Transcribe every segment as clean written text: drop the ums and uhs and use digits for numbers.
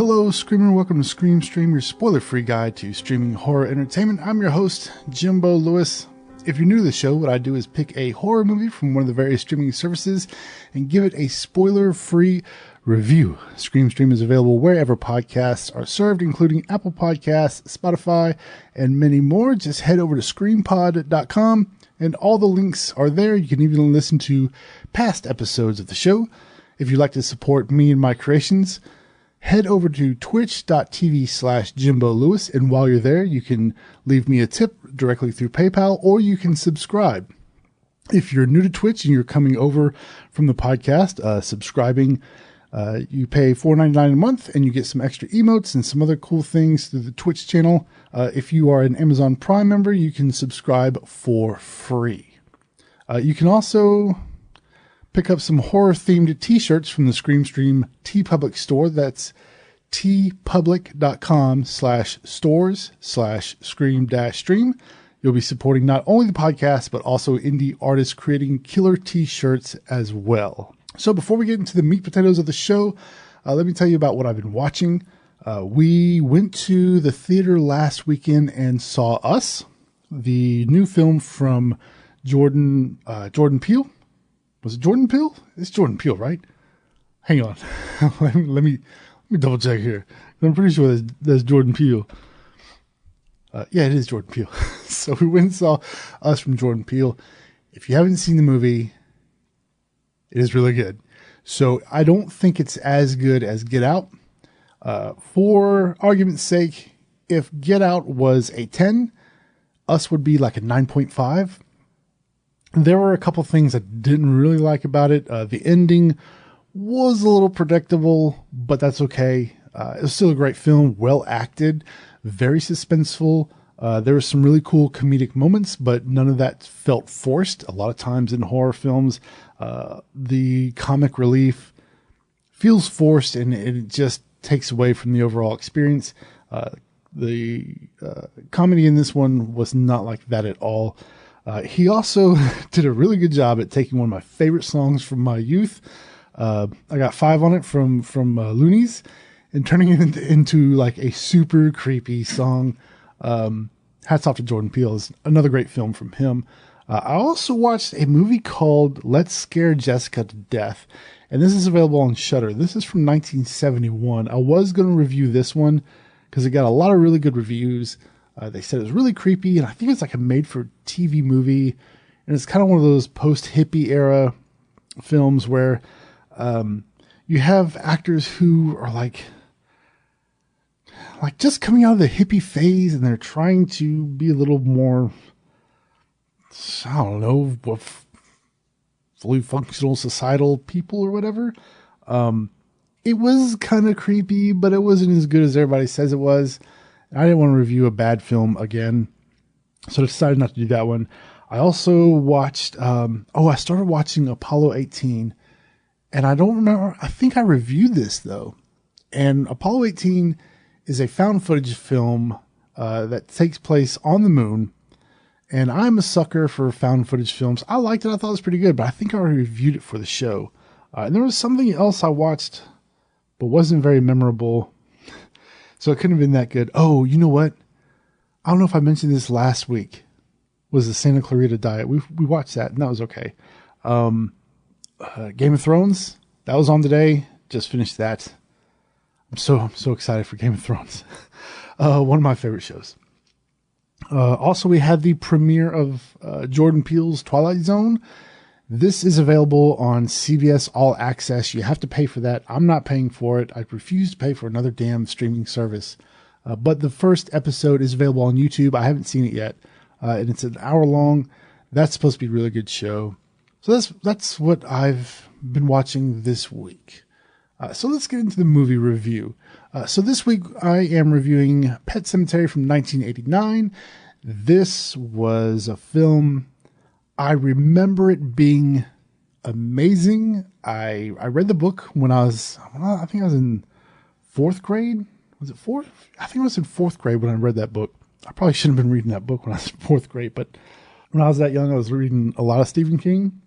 Hello, Screamer. Welcome to Scream Stream, your spoiler-free guide to streaming horror entertainment. I'm your host, Jimbo Lewis. If you're new to the show, what I do is pick a horror movie from one of the various streaming services and give it a spoiler-free review. Scream Stream is available wherever podcasts are served, including Apple Podcasts, Spotify, and many more. Just head over to screampod.com, and all the links are there. You can even listen to past episodes of the show. If you'd like to support me and my creations, head over to twitch.tv/Jimbo Lewis, and while you're there, you can leave me a tip directly through PayPal, or you can subscribe. If you're new to Twitch and you're coming over from the podcast, subscribing, you pay $4.99 a month, and you get some extra emotes and some other cool things through the Twitch channel. If you are an Amazon Prime member, you can subscribe for free. You can also pick up some horror-themed t-shirts from the Scream Stream TeePublic store. That's teepublic.com/stores/scream-stream. You'll be supporting not only the podcast, but also indie artists creating killer t-shirts as well. So before we get into the meat potatoes of the show, let me tell you about what I've been watching. We went to the theater last weekend and saw Us, the new film from Jordan Peele. Was it Jordan Peele? It's Jordan Peele, right? Hang on. let me double check here. I'm pretty sure there's Jordan Peele. Yeah, it is Jordan Peele. So we went and saw Us from Jordan Peele. If you haven't seen the movie, it is really good. So I don't think it's as good as Get Out. For argument's sake, if Get Out was a 10, Us would be like a 9.5. There were a couple things I didn't really like about it. The ending was a little predictable, but that's okay. It was still a great film, well acted, very suspenseful. There were some really cool comedic moments, but none of that felt forced. A lot of times in horror films, the comic relief feels forced, and it just takes away from the overall experience. The comedy in this one was not like that at all. He also did a really good job at taking one of my favorite songs from my youth. I got 5 on it from Loonies, and turning it into like a super creepy song. Hats off to Jordan Peele. It's another great film from him. I also watched a movie called Let's Scare Jessica to Death, and this is available on Shudder. This is from 1971. I was going to review this one because it got a lot of really good reviews. They said it was really creepy, and I think it's like a made-for-TV movie, and it's kind of one of those post-hippie era films where you have actors who are like just coming out of the hippie phase, and they're trying to be a little more, I don't know, fully functional societal people or whatever. It was kind of creepy, but it wasn't as good as everybody says it was. I didn't want to review a bad film again, so I decided not to do that one. I also watched, I started watching Apollo 18, and I don't remember, I think I reviewed this though. And Apollo 18 is a found footage film that takes place on the moon, and I'm a sucker for found footage films. I liked it, I thought it was pretty good, but I think I already reviewed it for the show. And there was something else I watched, but wasn't very memorable. So it couldn't have been that good. Oh, you know what? I don't know if I mentioned this last week. Was the Santa Clarita Diet. We watched that, and that was okay. Game of Thrones, that was on today. Just finished that. I'm so excited for Game of Thrones. One of my favorite shows. Also, we had the premiere of Jordan Peele's Twilight Zone. This is available on CBS All Access. You have to pay for that. I'm not paying for it. I refuse to pay for another damn streaming service. But the first episode is available on YouTube. I haven't seen it yet. And it's an hour long. That's supposed to be a really good show. So that's what I've been watching this week. So let's get into the movie review. So this week I am reviewing Pet Sematary from 1989. This was a film, I remember it being amazing. I read the book when I think I was in 4th grade. Was it 4th? I think I was in 4th grade when I read that book. I probably shouldn't have been reading that book when I was in 4th grade, but when I was that young, I was reading a lot of Stephen King.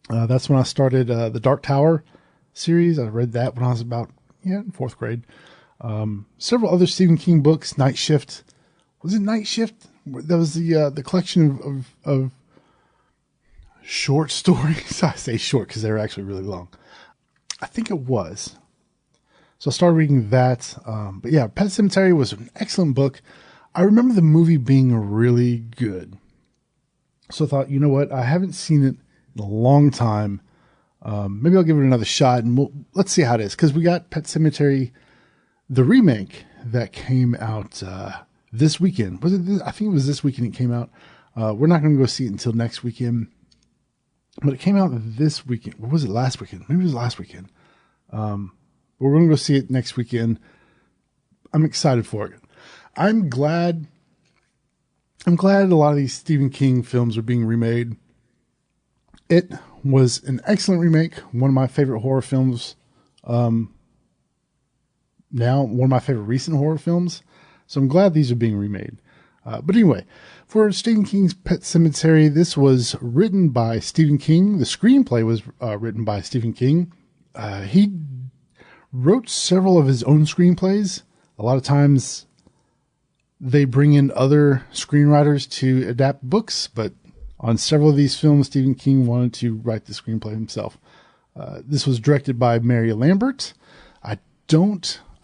That's when I started the Dark Tower series. I read that when I was about, in 4th grade. Several other Stephen King books. Night Shift. Was it Night Shift? That was the collection of short stories. I say short because they're actually really long. I think it was. So I started reading that. But yeah, Pet Sematary was an excellent book. I remember the movie being really good. So I thought, you know what? I haven't seen it in a long time. Maybe I'll give it another shot and let's see how it is. Because we got Pet Sematary, the remake that came out this weekend. Was it? I think it was this weekend it came out. We're not going to go see it until next weekend. But it came out this weekend. Or was it last weekend? Maybe it was last weekend. We're going to go see it next weekend. I'm excited for it. I'm glad a lot of these Stephen King films are being remade. It was an excellent remake. One of my favorite horror films. Now, one of my favorite recent horror films. So I'm glad these are being remade. But anyway, for Stephen King's Pet Sematary, this was written by Stephen King. The screenplay was written by Stephen King. He wrote several of his own screenplays. A lot of times they bring in other screenwriters to adapt books, but on several of these films, Stephen King wanted to write the screenplay himself. This was directed by Mary Lambert. I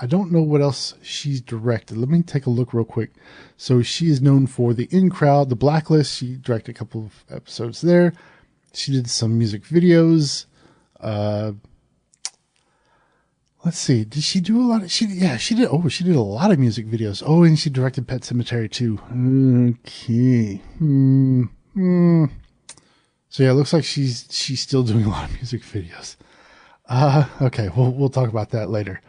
don't know what else she's directed. Let me take a look real quick. So she is known for The In Crowd, The Blacklist. She directed a couple of episodes there. She did some music videos. Let's see. Did she do a lot of, she did. Oh, she did a lot of music videos. Oh, and she directed Pet Sematary too. Okay. So yeah, it looks like she's still doing a lot of music videos. Okay. We'll talk about that later.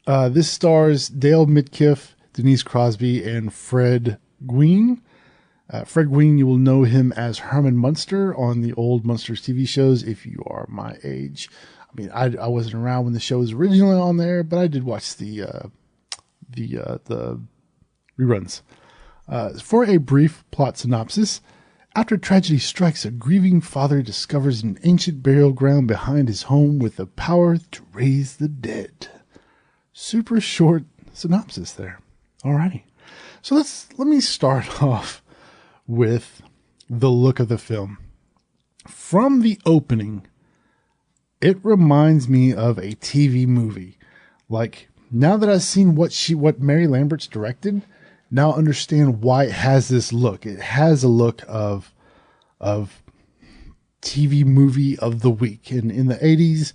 This stars Dale Midkiff, Denise Crosby, and Fred Gwynne. Fred Gwynne, you will know him as Herman Munster on the old Munsters TV shows if you are my age. I mean, I wasn't around when the show was originally on there, but I did watch the reruns. For a brief plot synopsis, after tragedy strikes, a grieving father discovers an ancient burial ground behind his home with the power to raise the dead. Super short synopsis there. Alrighty. So let me start off with the look of the film. From the opening, it reminds me of a TV movie. Like, now that I've seen what Mary Lambert's directed, now I understand why it has this look. It has a look of TV movie of the week. And in the 80s,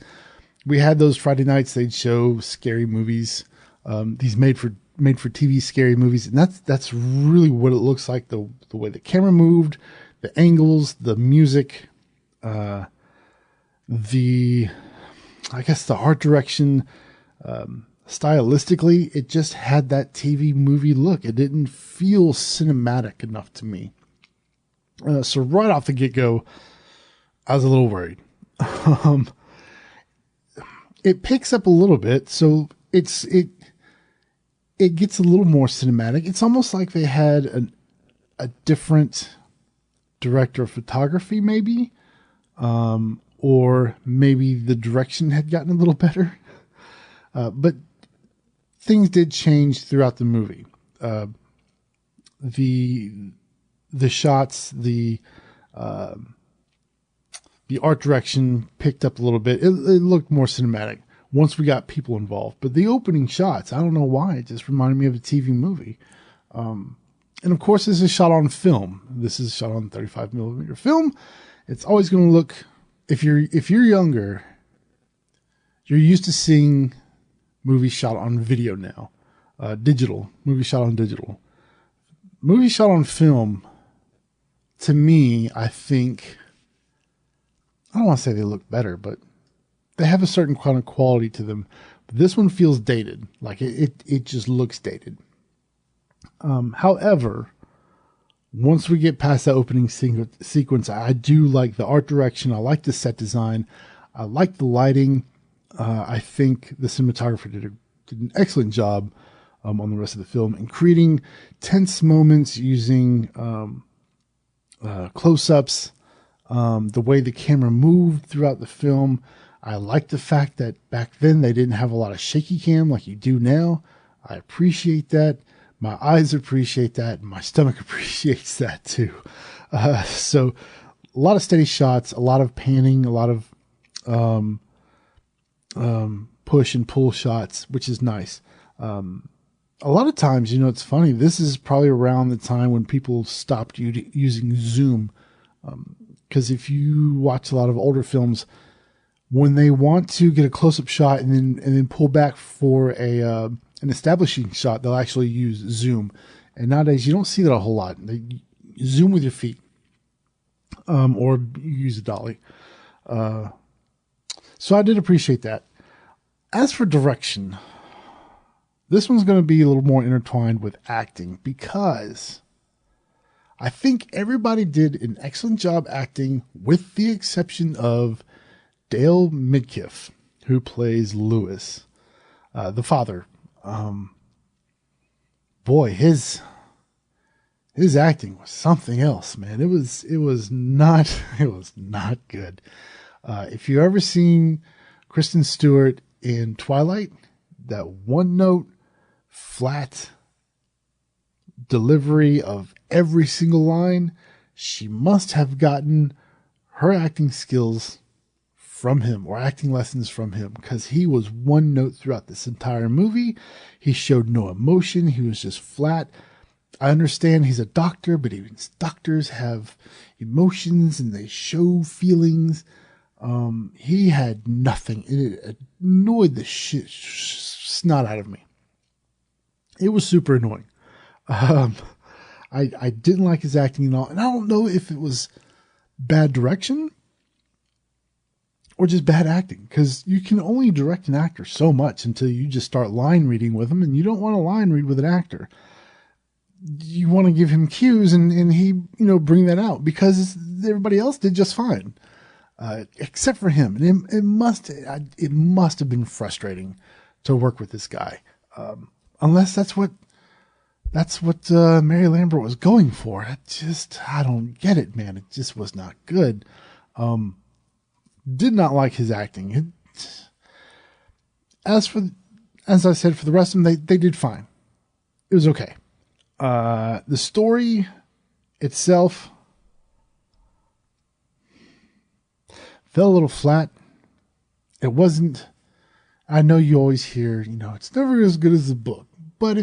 we had those Friday nights they'd show scary movies, these made for TV scary movies, and that's really what it looks like. The way the camera moved, the angles, the music, I guess the art direction, stylistically, it just had that TV movie look. It didn't feel cinematic enough to me. So right off the get-go, I was a little worried. It picks up a little bit, so it gets a little more cinematic. It's almost like they had a different director of photography, maybe, or maybe the direction had gotten a little better. But things did change throughout the movie. The shots, the art direction picked up a little bit. It looked more cinematic once we got people involved. But the opening shots, I don't know why, it just reminded me of a TV movie. And of course, this is shot on film. This is shot on 35 millimeter film. It's always going to look, if you're younger, you're used to seeing movies shot on video now. Digital. Movies shot on digital. Movies shot on film, to me, I think, I don't want to say they look better, but they have a certain kind of quality to them. But this one feels dated. Like it just looks dated. However, once we get past that opening sequence, I do like the art direction. I like the set design. I like the lighting. I think the cinematographer did an excellent job on the rest of the film in creating tense moments using close-ups. The way the camera moved throughout the film, I like the fact that back then they didn't have a lot of shaky cam like you do now. I appreciate that. My eyes appreciate that. And my stomach appreciates that too. So a lot of steady shots, a lot of panning, a lot of push and pull shots, which is nice. A lot of times, it's funny. This is probably around the time when people stopped using zoom. Because if you watch a lot of older films, when they want to get a close-up shot and then pull back for an establishing shot, they'll actually use zoom. And nowadays, you don't see that a whole lot. They zoom with your feet, or you use a dolly. So I did appreciate that. As for direction, this one's going to be a little more intertwined with acting, because I think everybody did an excellent job acting, with the exception of Dale Midkiff, who plays Lewis, the father. Boy, his acting was something else, man. It was not good. If you ever seen Kristen Stewart in Twilight, that one note, flat delivery of every single line, she must have gotten her acting skills from him, or acting lessons from him, because he was one note throughout this entire movie. He showed no emotion. He was just flat. I understand he's a doctor, but even doctors have emotions and they show feelings. He had nothing. It annoyed the snot out of me. It was super annoying. I didn't like his acting at all. And I don't know if it was bad direction or just bad acting, because you can only direct an actor so much until you just start line reading with him, and you don't want to line read with an actor. You want to give him cues and he, bring that out, because everybody else did just fine. Except for him. And it must have been frustrating to work with this guy. Unless that's what Mary Lambert was going for. I don't get it, man. It just was not good. Did not like his acting. As I said, for the rest of them, they did fine. It was okay. The story itself fell a little flat. It wasn't, I know you always hear, it's never as good as the book. But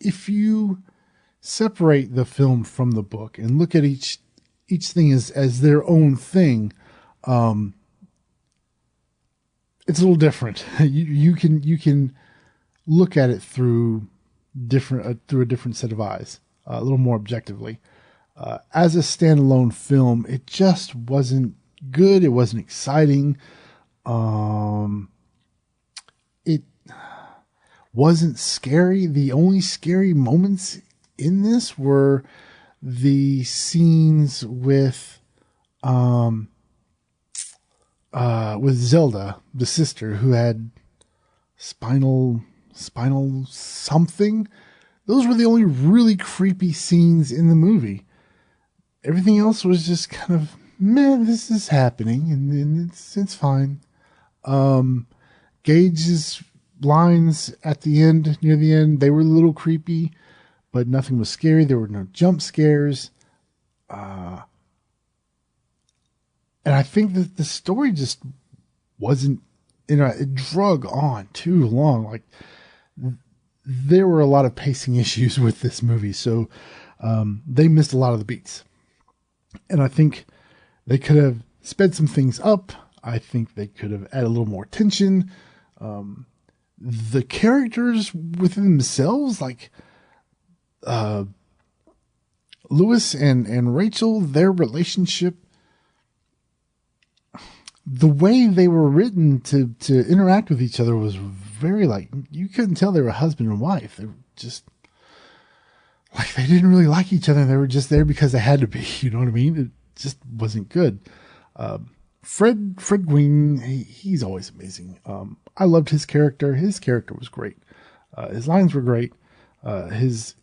if you separate the film from the book and look at each thing as their own thing, it's a little different. You can look at it through a different set of eyes, a little more objectively. As a standalone film, it just wasn't good. It wasn't exciting. It wasn't scary. The only scary moments in this were the scenes with Zelda, the sister, who had spinal something. Those were the only really creepy scenes in the movie. Everything else was just kind of, man, this is happening, and it's fine. Gage's lines at the end, near the end, they were a little creepy, but nothing was scary. There were no jump scares. And I think that the story just wasn't, it drug on too long. Like, there were a lot of pacing issues with this movie. So, they missed a lot of the beats. And I think they could have sped some things up. I think they could have added a little more tension. The characters within themselves, like, Lewis and Rachel, their relationship, the way they were written to interact with each other was very, like, you couldn't tell they were husband and wife. They were just like, they didn't really like each other. They were just there because they had to be, you know what I mean? It just wasn't good. Fred Gwynne, he's always amazing. I loved his character. His character was great. His lines were great. The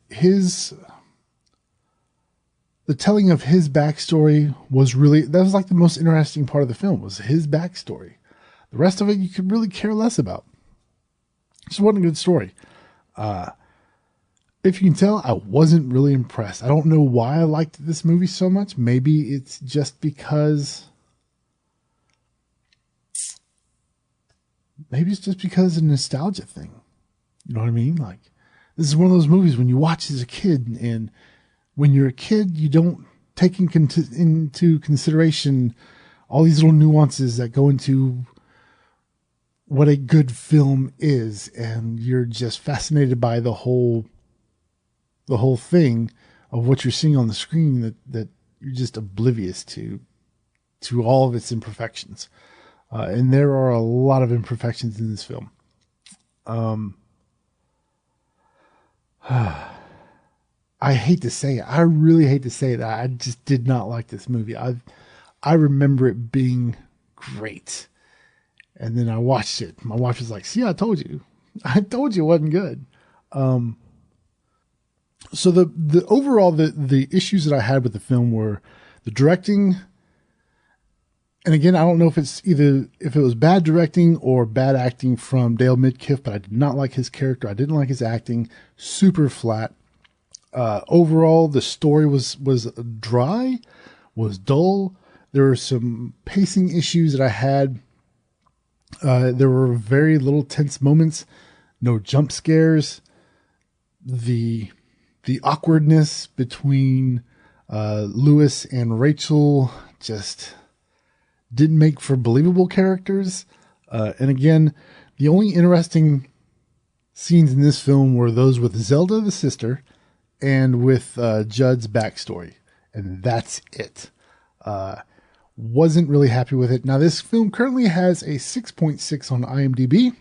telling of his backstory was really, that was like the most interesting part of the film, was his backstory. The The rest of it you could really care less about. Just wasn't a good story. If you can tell, I wasn't really impressed. I don't know why I liked this movie so much. Maybe it's just because... Maybe it's just because of the nostalgia thing. You know what I mean? Like, this is one of those movies when you watch as a kid, and when you're a kid, you don't take into consideration all these little nuances that go into what a good film is, and you're just fascinated by the whole thing of what you're seeing on the screen that you're just oblivious to all of its imperfections. And there are a lot of imperfections in this film. I hate to say it. I really hate to say it. I just did not like this movie. I remember it being great. And then I watched it. My wife was like, see, I told you. I told you it wasn't good. So the overall, the issues that I had with the film were the directing. And again, I don't know if it was bad directing or bad acting from Dale Midkiff, but I did not like his character. I didn't like his acting. Super flat. Overall, the story was dry, was dull. There were some pacing issues that I had. There were very little tense moments, no jump scares. The awkwardness between Lewis and Rachel just didn't make for believable characters. And again, the only interesting scenes in this film were those with Zelda, the sister, and with Judd's backstory. And that's it. Wasn't really happy with it. Now, this film currently has a 6.6 on IMDb.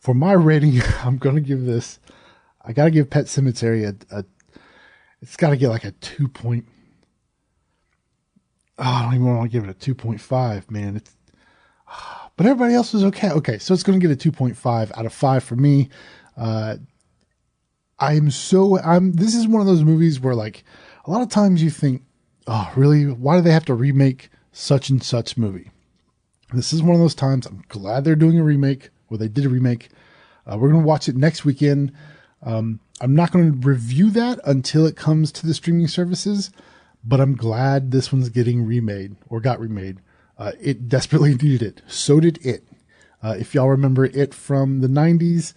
For my rating, I'm going to give this, I got to give Pet Sematary it's got to get like a 2. I don't even want to give it a 2.5, man. But everybody else was okay. Okay, so it's going to get a 2.5 out of 5 for me. This is one of those movies where, like, a lot of times you think, oh, really? Why do they have to remake such and such movie? This is one of those times. I'm glad they're doing a remake, or they did a remake. We're going to watch it next weekend. I'm not going to review that until it comes to the streaming services, but I'm glad this one's getting remade, or got remade. It desperately needed it. So did It. If y'all remember It from the 90s,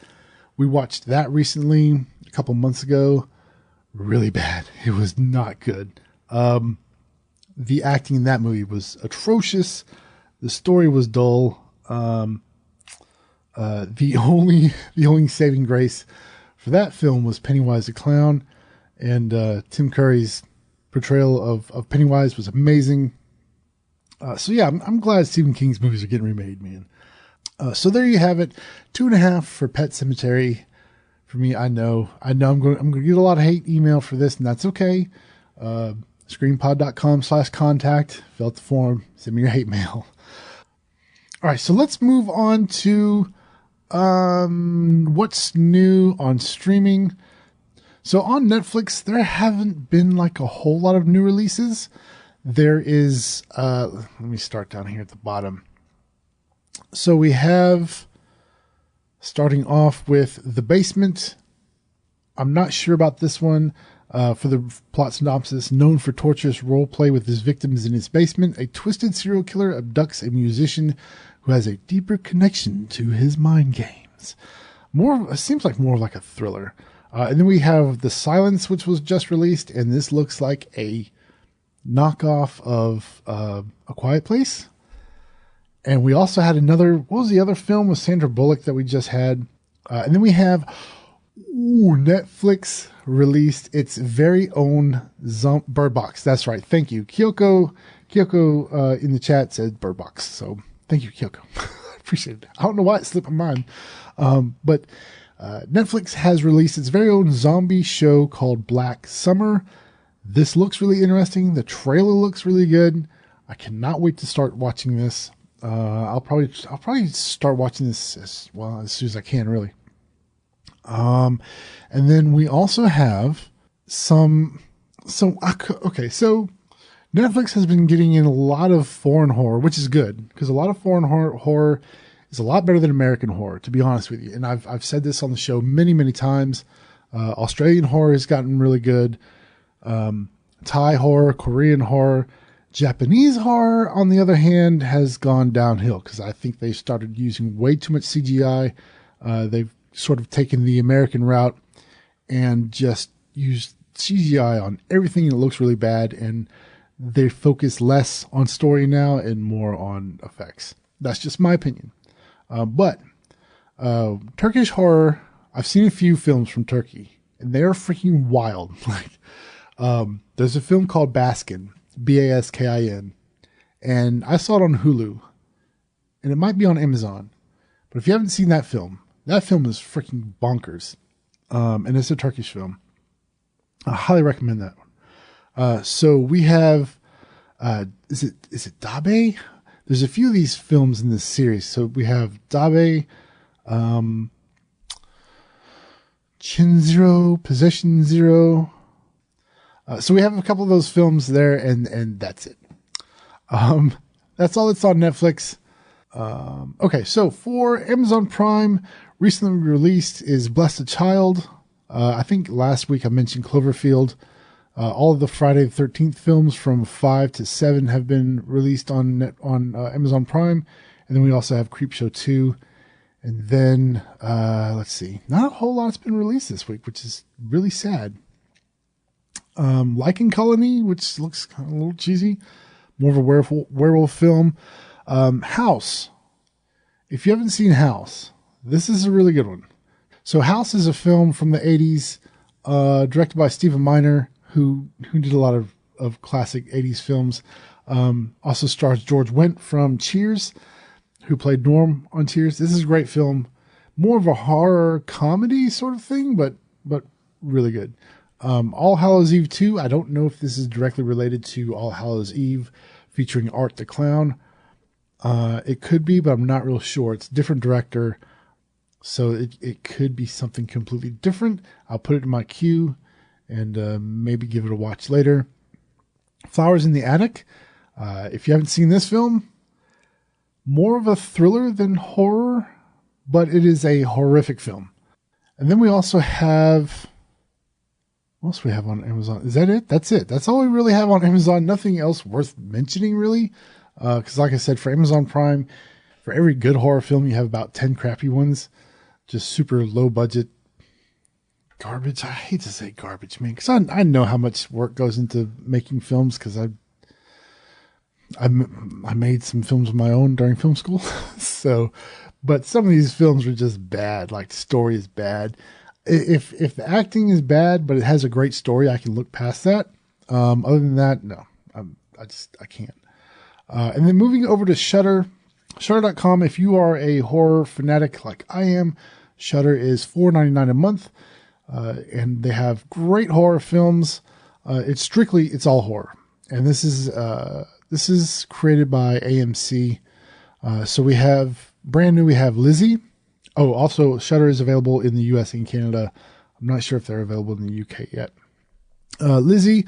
we watched that recently, a couple months ago. Really bad. It was not good. The acting in that movie was atrocious. The story was dull. The only saving grace for that film was Pennywise the Clown, and Tim Curry's portrayal of Pennywise was amazing. So yeah, I'm glad Stephen King's movies are getting remade, man. So there you have it. 2.5 for Pet Sematary. For me, I know I'm going to get a lot of hate email for this, and that's okay. Screenpod.com/contact. Fill out the form. Send me your hate mail. All right, so let's move on to what's new on streaming. So on Netflix, there haven't been like a whole lot of new releases. There is, let me start down here at the bottom. So we have, starting off with The Basement. I'm not sure about this one. For the plot synopsis, known for torturous role play with his victims in his basement, a twisted serial killer abducts a musician who has a deeper connection to his mind games. It seems like more like a thriller. And then we have The Silence, which was just released, and this looks like a knockoff of A Quiet Place. And we also had what was the other film with Sandra Bullock that we just had? And then we have Netflix released its very own Bird Box. That's right. Thank you. Kyoko in the chat said Bird Box. So thank you, Kyoko. I appreciate it. I don't know why it slipped my mind. But Netflix has released its very own zombie show called Black Summer. This looks really interesting. The trailer looks really good. I cannot wait to start watching this. I'll probably start watching this as soon as I can, really. And then we also have so Netflix has been getting in a lot of foreign horror, which is good because a lot of foreign horror is a lot better than American horror, to be honest with you. And I've said this on the show many, many times. Australian horror has gotten really good. Thai horror, Korean horror. Japanese horror, on the other hand, has gone downhill because I think they started using way too much CGI. They've sort of taken the American route and just used CGI on everything, and it looks really bad. And they focus less on story now and more on effects. That's just my opinion. But Turkish horror, I've seen a few films from Turkey, and they're freaking wild. There's a film called Baskin, Baskin, and I saw it on Hulu, and it might be on Amazon. But if you haven't seen that film is freaking bonkers. And it's a Turkish film. I highly recommend that one. So we have, is it Dabe? There's a few of these films in this series. So we have Dabe, Chin Zero, Possession Zero. So we have a couple of those films there, and that's it. That's all that's on Netflix. Okay, so for Amazon Prime, recently released is Bless a Child. I think last week I mentioned Cloverfield. All of the Friday the 13th films from 5 to 7 have been released on Amazon Prime. And then we also have Creepshow 2. And then, let's see, not a whole lot's been released this week, which is really sad. Lichen Colony, which looks kind of a little cheesy, more of a werewolf film. House. If you haven't seen House, this is a really good one. So House is a film from the 80s, directed by Stephen Miner, who did a lot of classic 80s films. Also stars George Wendt from Cheers, who played Norm on Cheers. This is a great film. More of a horror comedy sort of thing, but really good. All Hallows Eve 2. I don't know if this is directly related to All Hallows Eve featuring Art the Clown. It could be, but I'm not real sure. It's a different director, so it could be something completely different. I'll put it in my queue and maybe give it a watch later. Flowers in the Attic. If you haven't seen this film, more of a thriller than horror, but it is a horrific film. And then we also have... What else do we have on Amazon? Is that it? That's it. That's all we really have on Amazon. Nothing else worth mentioning, really. Because like I said, for Amazon Prime, for every good horror film, you have about 10 crappy ones. Just super low budget garbage. I hate to say garbage, man. Because I know how much work goes into making films. Because I made some films of my own during film school. But some of these films are just bad. Like the story is bad. If the acting is bad, but it has a great story, I can look past that. Other than that, no, I can't. And then moving over to Shudder, Shudder.com. If you are a horror fanatic like I am, Shudder is $4.99 a month, and they have great horror films. It's all horror, and this is created by AMC. So we have brand new. We have Lizzie. Oh, also Shudder is available in the US and Canada. I'm not sure if they're available in the UK yet. Lizzie,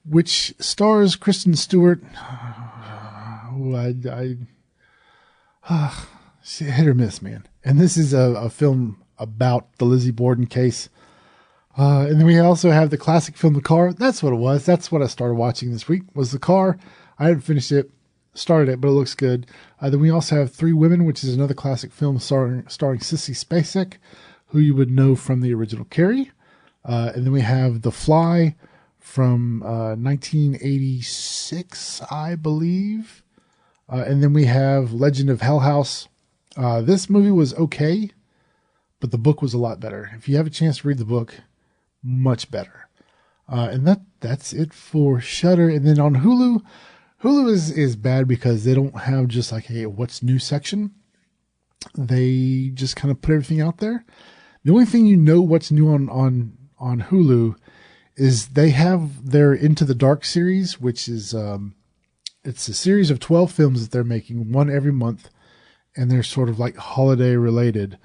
which stars Kristen Stewart. Hit or miss, man. And this is a film about the Lizzie Borden case. And then we also have the classic film, The Car. That's what it was. That's what I started watching this week, was The Car. I haven't finished it. Started it, but it looks good. Then we also have Three Women, which is another classic film starring Sissy Spacek, who you would know from the original Carrie. And then we have The Fly from 1986, I believe. And then we have Legend of Hell House. This movie was okay, but the book was a lot better. If you have a chance to read the book, much better. And that's it for Shudder. And then on Hulu is bad because they don't have just like a what's new section. They just kind of put everything out there. The only thing you know what's new on Hulu is they have their Into the Dark series, which is it's a series of 12 films that they're making, one every month, and they're sort of like holiday related.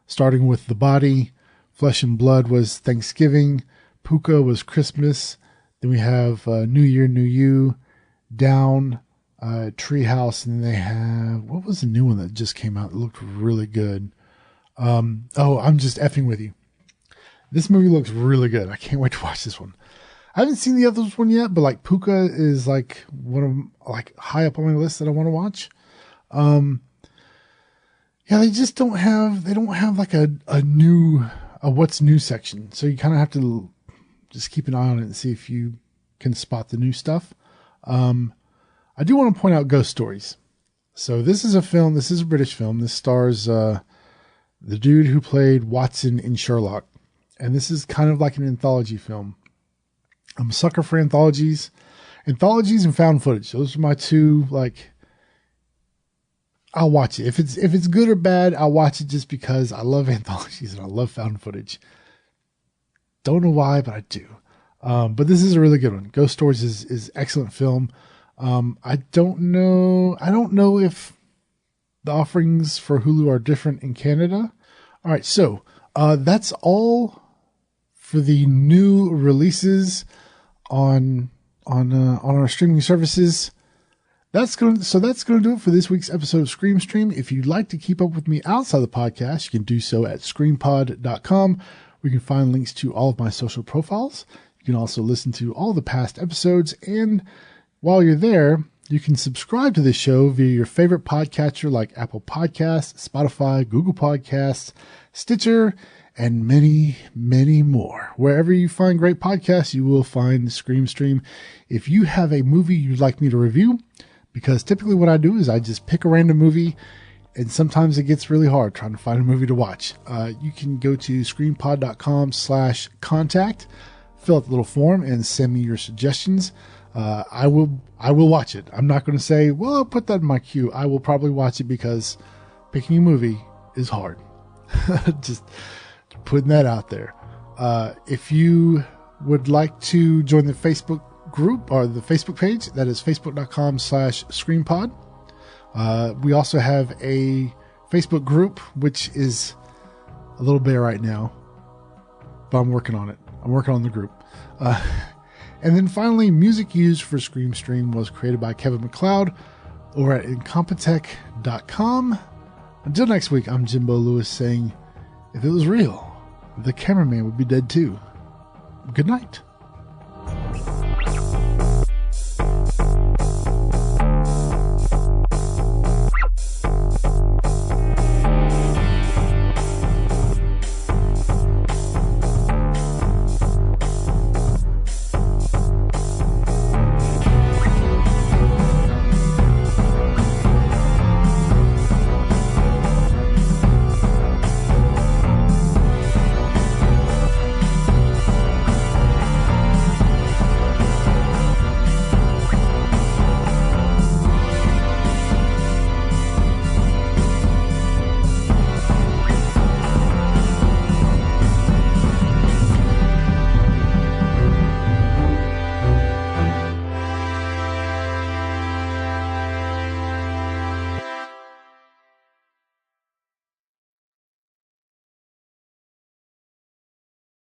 Starting with The Body, Flesh and Blood was Thanksgiving, Puka was Christmas. Then we have New Year, New You, Down, Treehouse, and they have, what was the new one that just came out that looked really good? I'm just effing with you. This movie looks really good. I can't wait to watch this one. I haven't seen the other one yet, but like Puka is like one of like high up on my list that I want to watch. They just don't have like a new, what's new section. So you kind of have to just keep an eye on it and see if you can spot the new stuff. I do want to point out Ghost Stories. So this is a film. This is a British film. This stars the dude who played Watson in Sherlock. And this is kind of like an anthology film. I'm a sucker for anthologies. Anthologies and found footage. Those are my two, like, I'll watch it. If it's good or bad, I'll watch it just because I love anthologies and I love found footage. Don't know why, but I do. But this is a really good one. Ghost Stories is excellent film. I don't know if the offerings for Hulu are different in Canada. All right. So, that's all for the new releases on our streaming services. That's going to do it for this week's episode of Scream Stream. If you'd like to keep up with me outside the podcast, you can do so at screampod.com. where you can find links to all of my social profiles. You can also listen to all the past episodes, and while you're there, you can subscribe to this show via your favorite podcatcher like Apple Podcasts, Spotify, Google Podcasts, Stitcher, and many, many more. Wherever you find great podcasts, you will find Scream Stream. If you have a movie you'd like me to review, because typically what I do is I just pick a random movie, and sometimes it gets really hard trying to find a movie to watch. You can go to screampod.com/contact, fill out the little form, and send me your suggestions. I will watch it. I'm not going to say, well, I'll put that in my queue. I will probably watch it because picking a movie is hard. Just putting that out there. If you would like to join the Facebook group or the Facebook page, that is facebook.com/screampod. We also have a Facebook group, which is a little bare right now, but I'm working on it. I'm working on the group. And then finally, music used for Scream Stream was created by Kevin MacLeod over at incompetech.com. Until next week, I'm Jimbo Lewis saying, if it was real, the cameraman would be dead too. Good night.